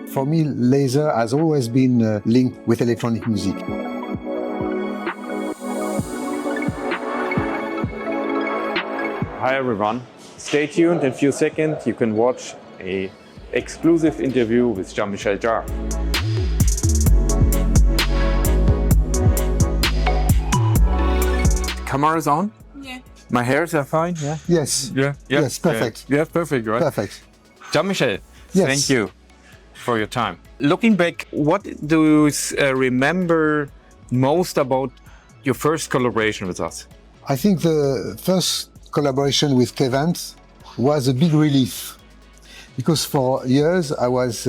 For me, laser has always been linked with electronic music. Hi everyone. Stay tuned. In a few seconds you can watch an exclusive interview with Jean-Michel Jarre. Camera's on? Yeah. My hairs are fine? Yeah? Yes. Yeah. Yes, perfect. Yeah, perfect, right? Perfect. Jean-Michel, Yes. thank you for your time. Looking back, what do you remember most about your first collaboration with us? I think the first collaboration with KVANT was a big relief because for years I was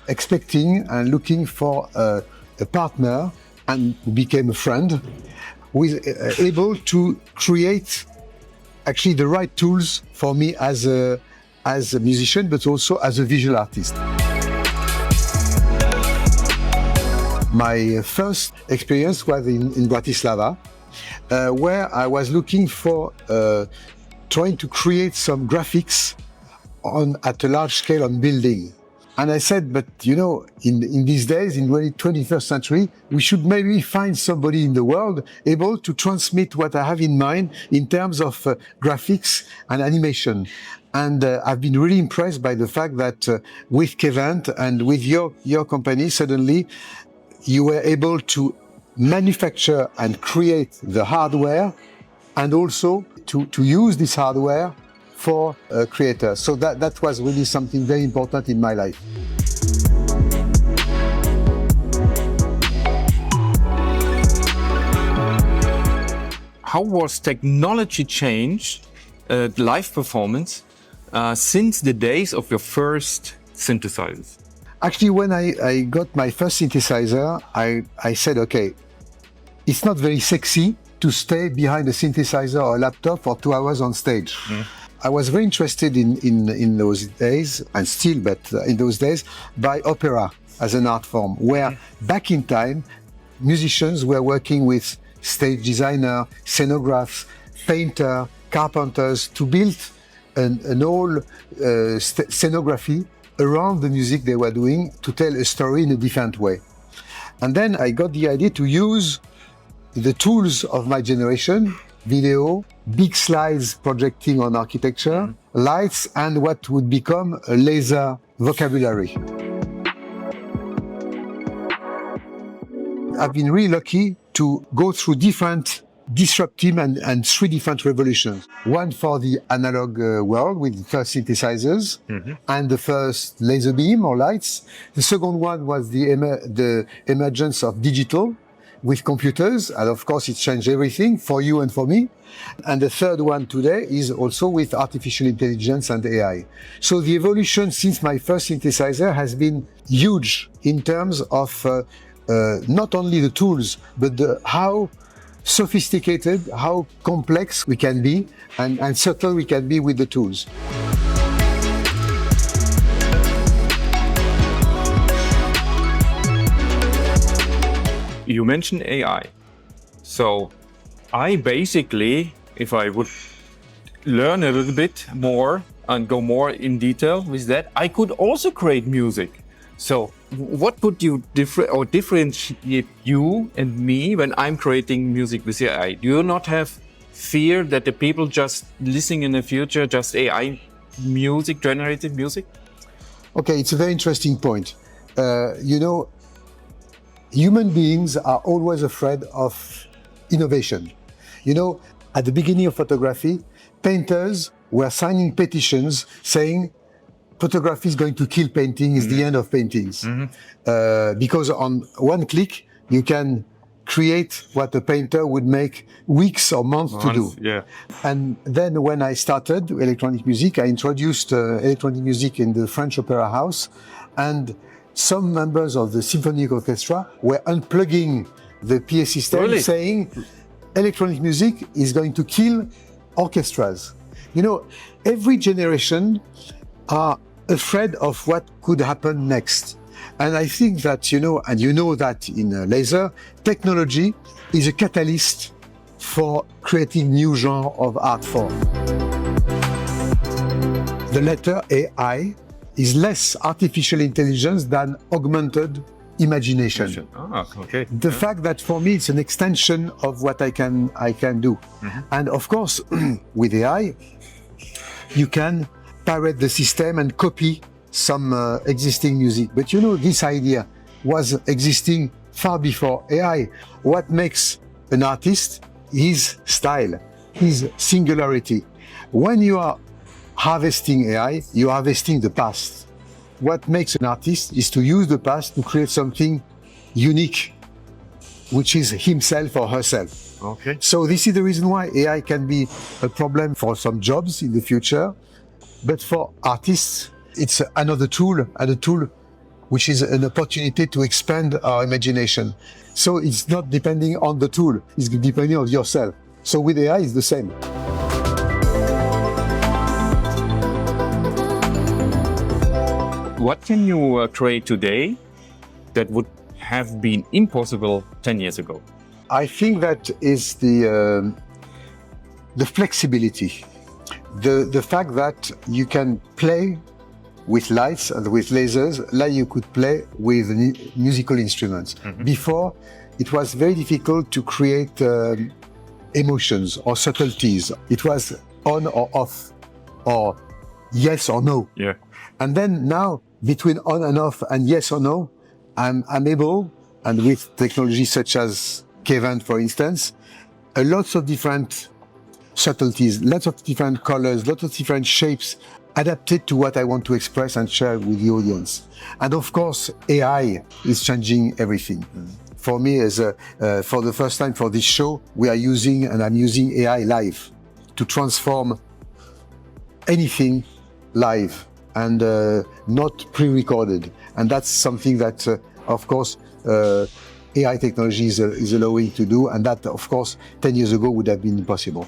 expecting and looking for a partner and became a friend who is able to create actually the right tools for me as a musician, but also as a visual artist. My first experience was in Bratislava, where I was looking for trying to create some graphics at a large scale on building. And I said, but you know, in these days, in the 21st century, we should maybe find somebody in the world able to transmit what I have in mind in terms of graphics and animation. And I've been really impressed by the fact that with KVANT and with your company, suddenly you were able to manufacture and create the hardware and also to use this hardware for creators. So that was really something very important in my life. How was technology changed live performance since the days of your first synthesizers? Actually, when I got my first synthesizer, I said, okay, it's not very sexy to stay behind a synthesizer or a laptop for 2 hours on stage. I was very interested in those days, and still, but in those days, by opera as an art form, where back in time, musicians were working with stage designer, scenographs, painter, carpenters to build an whole scenography around the music they were doing to tell a story in a different way. And then I got the idea to use the tools of my generation, video, big slides projecting on architecture, lights, and what would become a laser vocabulary. I've been really lucky to go through different disruptive and three different revolutions. One for the analog world with the first synthesizers and the first laser beam or lights. The second one was the emergence of digital with computers, and of course it changed everything for you and for me. And the third one today is also with artificial intelligence and AI. So the evolution since my first synthesizer has been huge in terms of not only the tools, but how sophisticated, how complex we can be, and subtle we can be with the tools. You mentioned AI. So I basically, if I would learn a little bit more and go more in detail with that, I could also create music. So what could you differentiate you and me when I'm creating music with AI? Do you not have fear that the people just listening in the future, just AI music, generated music? Okay, it's a very interesting point. Human beings are always afraid of innovation. At the beginning of photography, painters were signing petitions saying photography is going to kill painting, is the end of paintings. Because on one click, you can create what a painter would make weeks or months to do. Yeah. And then when I started electronic music, I introduced electronic music in the French Opera House, and some members of the symphonic orchestra were unplugging the PA system, saying electronic music is going to kill orchestras. Every generation are afraid of what could happen next. And I think that, that in laser, technology is a catalyst for creating new genre of art form. The letter AI is less artificial intelligence than augmented imagination. Okay. The fact that for me it's an extension of what I can do. And of course, with AI, you can pirate the system and copy some existing music. But you know, this idea was existing far before AI. What makes an artist? His style, his singularity. When you are harvesting AI, you are harvesting the past. What makes an artist is to use the past to create something unique, which is himself or herself. Okay. So this is the reason why AI can be a problem for some jobs in the future, but for artists, it's another tool, and a tool which is an opportunity to expand our imagination. So it's not depending on the tool, it's depending on yourself. So with AI, it's the same. What can you create today that would have been impossible 10 years ago? I think that is the flexibility, the fact that you can play with lights and with lasers like you could play with musical instruments. Before, it was very difficult to create emotions or subtleties. It was on or off, or yes or no. Yeah. And then now, between on and off and yes or no, I'm able, and with technology such as KVANT, for instance, lots of different subtleties, lots of different colors, lots of different shapes, adapted to what I want to express and share with the audience. And of course, AI is changing everything. For me, for the first time for this show, I'm using AI live to transform anything live and not pre-recorded. And that's something that, of course, AI technology is allowing to do, and that, of course, 10 years ago would have been impossible.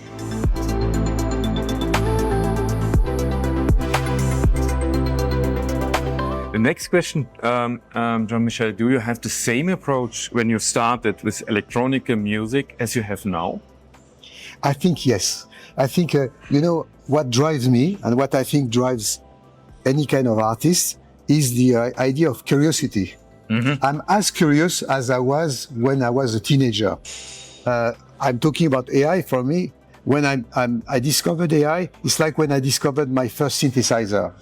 The next question, Jean-Michel, do you have the same approach when you started with electronic music as you have now? I think yes. I think, what drives me and what I think drives any kind of artist is the idea of curiosity. I'm as curious as I was when I was a teenager. I'm talking about AI. For me, when I discovered AI, it's like when I discovered my first synthesizer.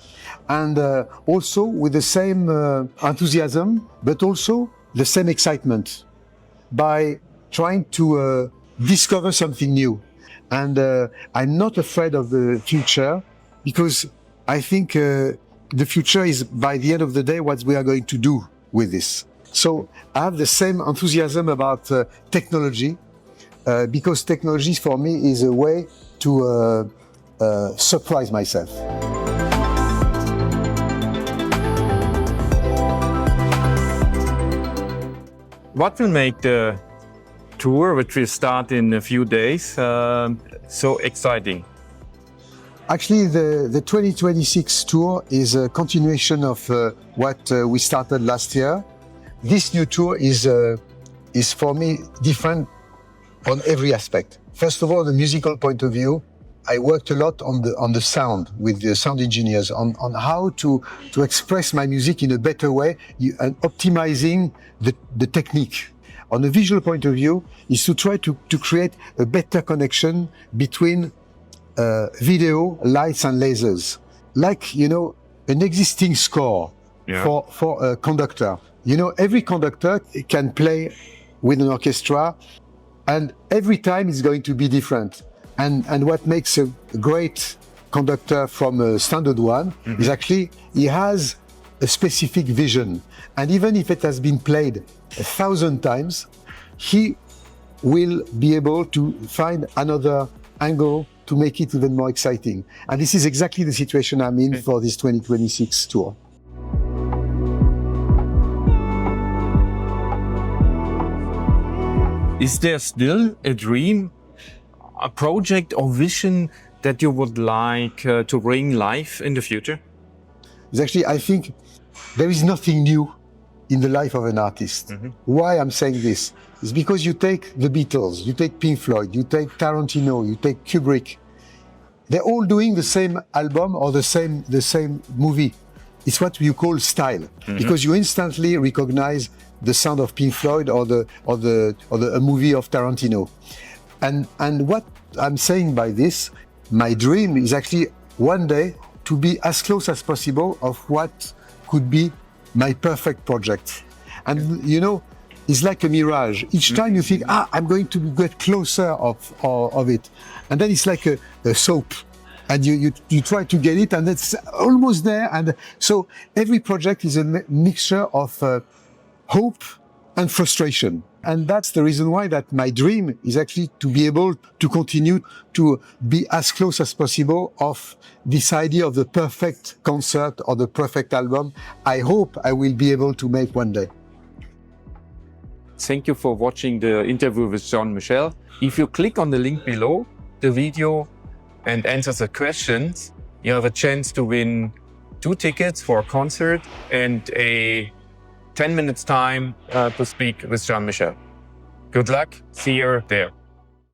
And also with the same enthusiasm, but also the same excitement by trying to discover something new. And I'm not afraid of the future, because I think the future is, by the end of the day, what we are going to do with this. So I have the same enthusiasm about technology, because technology for me is a way to surprise myself. What will make the tour, which will start in a few days, so exciting? Actually, the 2026 tour is a continuation of what we started last year. This new tour is for me different on every aspect. First of all, the musical point of view, I worked a lot on the sound with the sound engineers on how to express my music in a better way and optimizing the technique. On the visual point of view, is to try to create a better connection between video, lights and lasers. Like, an existing score for a conductor. Every conductor can play with an orchestra, and every time it's going to be different. And what makes a great conductor from a standard one is actually he has a specific vision. And even if it has been played 1,000 times, he will be able to find another angle to make it even more exciting. And this is exactly the situation I'm in for this 2026 tour. Is there still a dream, a project or vision that you would like to bring life in the future? It's actually, I think there is nothing new in the life of an artist. Why I'm saying this is because you take the Beatles, you take Pink Floyd, you take Tarantino, you take Kubrick. They're all doing the same album or the same movie, it's what you call style, because you instantly recognize the sound of Pink Floyd or a movie of Tarantino. And what I'm saying by this, my dream is actually one day to be as close as possible of what could be my perfect project. And you know, it's like a mirage. Each time you think, I'm going to get closer of it. And then it's like a soap. And you try to get it and it's almost there. And so every project is a mixture of hope and frustration. And that's the reason why that my dream is actually to be able to continue to be as close as possible of this idea of the perfect concert or the perfect album. I hope I will be able to make one day. Thank you for watching the interview with Jean-Michel. If you click on the link below the video and answer the questions, you have a chance to win 2 tickets for a concert and a 10 minutes time to speak with Jean-Michel. Good luck. See you there.